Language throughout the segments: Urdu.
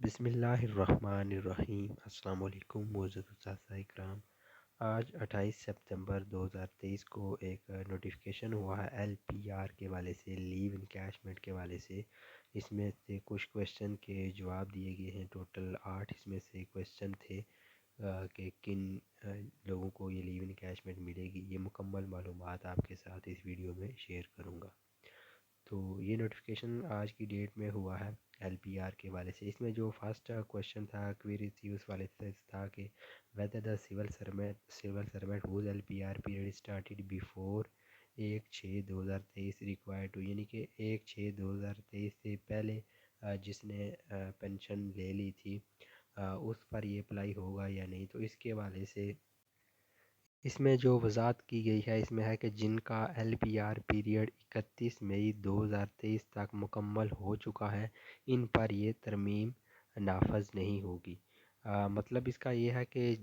بسم اللہ الرحمن الرحیم۔ السلام علیکم معزز اساتذہ اکرام۔ آج 28 ستمبر 2023 کو ایک نوٹیفیکیشن ہوا ہے ایل پی آر کے والے سے، لیو انکیشمنٹ کے والے سے۔ اس میں سے کچھ کویشچن کے جواب دیے گئے ہیں، ٹوٹل 8 اس میں سے کویشچن تھے کہ کن لوگوں کو یہ لیو انکیشمنٹ ملے گی۔ یہ مکمل معلومات آپ کے ساتھ اس ویڈیو میں شیئر کروں گا۔ تو یہ نوٹیفیکیشن آج کی ڈیٹ میں ہوا ہے ایل پی آر کے والے سے۔ اس میں جو فرسٹ کویشچن تھا query تھی اس والے سے تھا کہ whether the civil servant whose LPR period started before 1/6/2023 required to، یعنی کہ 1/6/2023 سے پہلے جس نے پینشن لے لی تھی اس پر یہ اپلائی ہوگا یا نہیں۔ تو اس کے حوالے سے اس میں جو وضاحت کی گئی ہے، اس میں ہے کہ جن کا ایل پی آر پیریڈ 31 مئی 2023 تک مکمل ہو چکا ہے ان پر یہ ترمیم نافذ نہیں ہوگی۔ مطلب اس کا یہ ہے کہ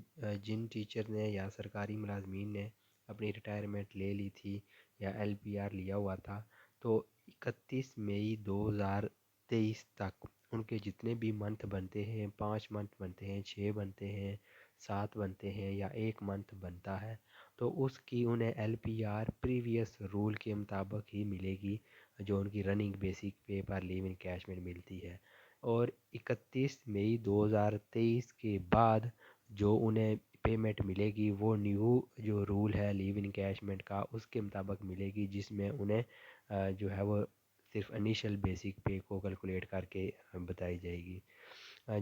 جن ٹیچر نے یا سرکاری ملازمین نے اپنی ریٹائرمنٹ لے لی تھی یا ایل پی آر لیا ہوا تھا، تو 31 مئی 2023 تک ان کے جتنے بھی منتھ بنتے ہیں، 5 منتھ بنتے ہیں، 6 بنتے ہیں، 7 بنتے ہیں یا 1 منتھ بنتا ہے، تو اس کی انہیں L P R previous rule کے مطابق ہی ملے گی جو ان کی رننگ بیسک پے پر لیو انکیشمنٹ ملتی ہے۔ اور 31 مئی 2023 کے بعد جو انہیں پیمنٹ ملے گی وہ نیو جو رول ہے لیو انکیشمنٹ کا اس کے مطابق ملے گی، جس میں انہیں جو ہے وہ صرف انیشل بیسک پے کو کیلکولیٹ کر کے بتائی جائے گی۔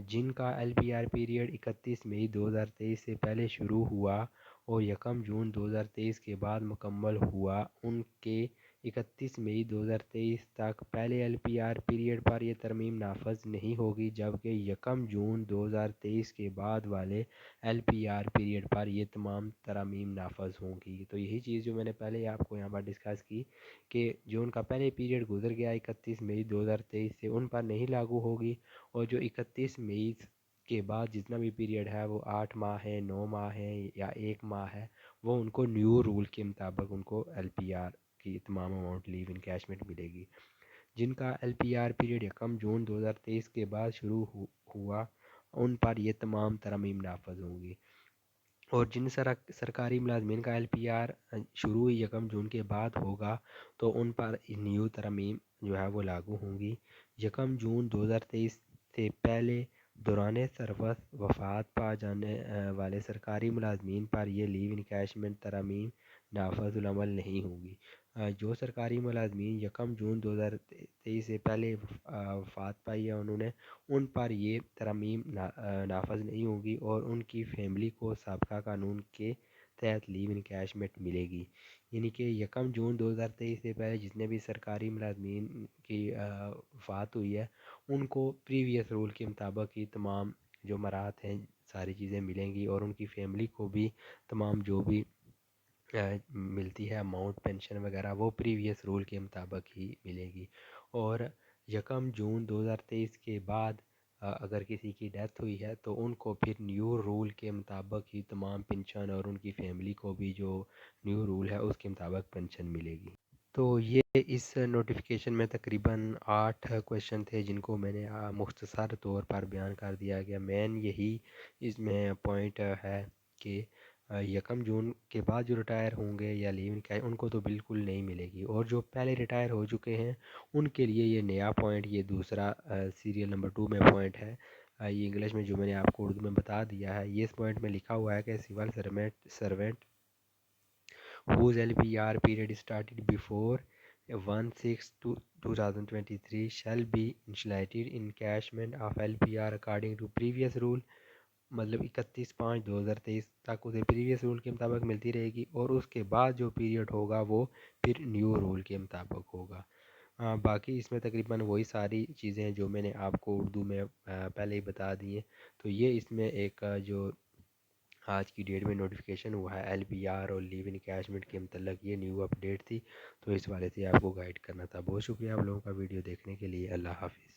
جن کا ایل پی آر پیریڈ 31 مئی 2023 سے پہلے شروع ہوا اور 1 جون 2023 کے بعد مکمل ہوا، ان کے 31 مئی 2023 تک پہلے ایل پی آر پیریڈ پر یہ ترمیم نافذ نہیں ہوگی، جبکہ 1 جون 2023 کے بعد والے ایل پی آر پیریڈ پر یہ تمام ترامیم نافذ ہوں گی۔ تو یہی چیز جو میں نے پہلے آپ کو یہاں پر ڈسکس کی کہ جو ان کا پہلے پیریڈ گزر گیا 31 مئی 2023 سے ان پر نہیں لاگو ہوگی، اور جو 31 مئی کے بعد جتنا بھی پیریڈ ہے وہ 8 ماہ ہے، 9 ماہ ہے یا 1 ماہ ہے، وہ ان کو نیو رول کے مطابق ان کو ایل پی آر کی تمام اماؤنٹ لیو انکیشمنٹ ملے گی۔ جن کا ایل پی آر پیریڈ 1 جون 2023 کے بعد شروع ہوا ان پر یہ تمام ترامیم نافذ ہوں گی، اور جن سرکاری ملازمین کا ایل پی آر شروع 1 جون کے بعد ہوگا تو ان پر نیو ترامیم جو ہے وہ لاگو ہوں گی۔ 1 جون 2023 سے پہلے دوران سروس وفات پا جانے والے سرکاری ملازمین پر یہ لیو انکیشمنٹ ترامیم نافذ العمل نہیں ہوگی۔ جو سرکاری ملازمین 1 جون 2023 سے پہلے وفات پائی ہے انہوں نے، ان پر یہ ترامیم نافذ نہیں ہوگی اور ان کی فیملی کو سابقہ قانون کے تحت لیو انکیشمنٹ ملے گی۔ یعنی کہ 1 جون 2023 سے پہلے جتنے بھی سرکاری ملازمین کی وفات ہوئی ہے ان کو پریویس رول کے مطابق ہی تمام جو مراحت ہیں ساری چیزیں ملیں گی، اور ان کی فیملی کو بھی تمام جو بھی ملتی ہے اماؤنٹ پینشن وغیرہ وہ پریویس رول کے مطابق ہی ملے گی۔ اور 1 جون 2023 کے بعد اگر کسی کی ڈیتھ ہوئی ہے تو ان کو پھر نیو رول کے مطابق ہی تمام پینشن، اور ان کی فیملی کو بھی جو نیو رول ہے اس کے مطابق پینشن ملے گی۔ تو یہ اس نوٹیفیکیشن میں تقریباً 8 کویشچن تھے جن کو میں نے مختصر طور پر بیان کر دیا گیا۔ مین یہی اس میں پوائنٹ ہے کہ 1 جون کے بعد جو ریٹائر ہوں گے یا لیو ان کو تو بالکل نہیں ملے گی، اور جو پہلے ریٹائر ہو چکے ہیں ان کے لیے یہ نیا پوائنٹ، یہ دوسرا سیریل نمبر 2 میں پوائنٹ ہے۔ یہ انگلش میں جو میں نے آپ کو اردو میں بتا دیا ہے، یہ اس پوائنٹ میں لکھا ہوا ہے کہ civil servant whose LPR period started before 1/6/2023 shall be entitled encashment of LPR according to previous rule۔ مطلب 31/5/2023 تک اسے پریویس رول کے مطابق ملتی رہے گی، اور اس کے بعد جو پیریڈ ہوگا وہ پھر نیو رول کے مطابق ہوگا۔ باقی اس میں تقریباً وہی ساری چیزیں ہیں جو میں نے آپ کو اردو میں پہلے ہی بتا دی ہیں۔ تو یہ اس میں ایک جو آج کی ڈیٹ میں نوٹیفیکیشن ہوا ہے ایل پی آر اور لیو انکیشمنٹ کے متعلق، یہ نیو اپڈیٹ تھی، تو اس والے سے آپ کو گائیڈ کرنا تھا۔ بہت شکریہ آپ لوگوں کا ویڈیو دیکھنے کے لیے۔ اللہ حافظ۔